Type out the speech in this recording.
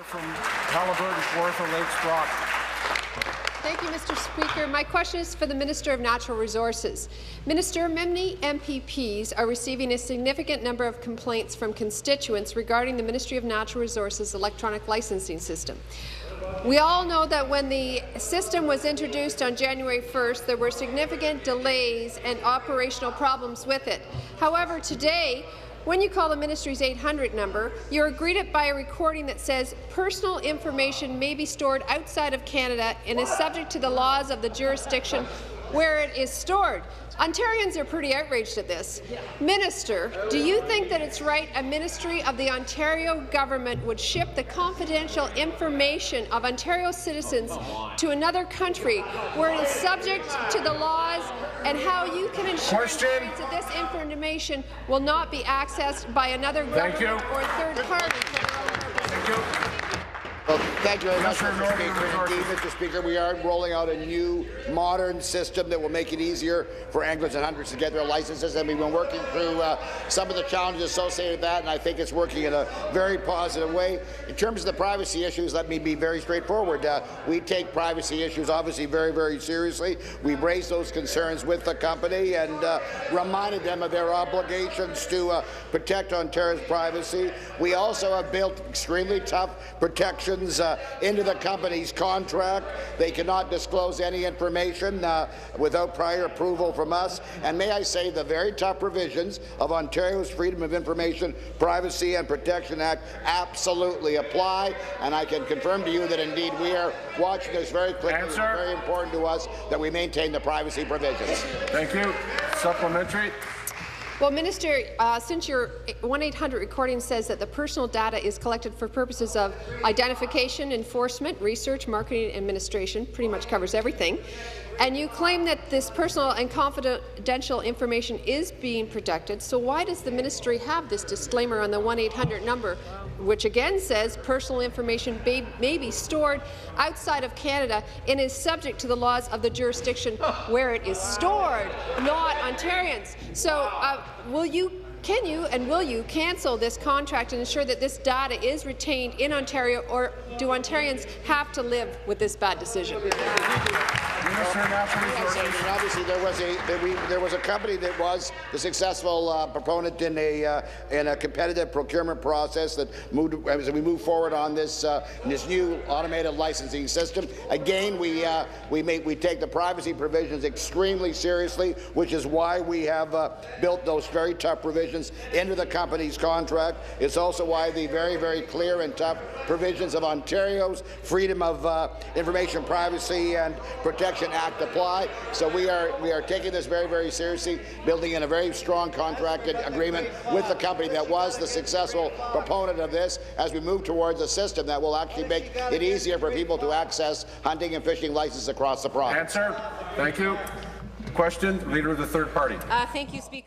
from Halliburton, Kawartha Lakes, Brock. Thank you, Mr. Speaker. My question is for the Minister of Natural Resources. Minister, many MPPs are receiving a significant number of complaints from constituents regarding the Ministry of Natural Resources electronic licensing system. We all know that when the system was introduced on January 1st, there were significant delays and operational problems with it. However, today, when you call the Ministry's 800 number, you're greeted by a recording that says personal information may be stored outside of Canada and is subject to the laws of the jurisdiction where it is stored. Ontarians are pretty outraged at this. Minister, do you think that it's right a ministry of the Ontario government would ship the confidential information of Ontario citizens to another country where it is subject to the laws, and how you can ensure that this information will not be accessed by another government or third party? Thank you. Well, thank you very much, Mr. Speaker. Indeed, Mr. Speaker, we are rolling out a new, modern system that will make it easier for anglers and hunters to get their licenses, and we've been working through some of the challenges associated with that, and I think it's working in a very positive way. In terms of the privacy issues, let me be very straightforward. We take privacy issues obviously very, very seriously. We've raised those concerns with the company and reminded them of their obligations to protect Ontario's privacy. We also have built extremely tough protections into the company's contract. They cannot disclose any information without prior approval from us. And may I say, the very tough provisions of Ontario's Freedom of Information, Privacy and Protection Act absolutely apply. And I can confirm to you that indeed we are watching this very quickly. It's very important to us that we maintain the privacy provisions. Thank you. Supplementary. Well, Minister, since your 1-800 recording says that the personal data is collected for purposes of identification, enforcement, research, marketing, administration, pretty much covers everything, and you claim that this personal and confidential information is being protected, so why does the Ministry have this disclaimer on the 1-800 number, which again says personal information may be stored outside of Canada and is subject to the laws of the jurisdiction where it is stored, not Ontarians? So will you cancel this contract and ensure that this data is retained in Ontario, or do Ontarians have to live with this bad decision? Obviously, there was a company that was the successful proponent in a competitive procurement process that moved as we move forward on this new automated licensing system. Again, we take the privacy provisions extremely seriously, which is why we have built those very tough provisions into the company's contract. It's also why the very, very clear and tough provisions of Ontario's Freedom of Information, Privacy and Protection Act apply. So we are taking this very, very seriously, building in a very strong contract agreement with the company that was the successful proponent of this, as we move towards a system that will actually make it easier for people to access hunting and fishing licenses across the province. Answer. Thank you. Question, Leader of the Third Party. Thank you, Speaker.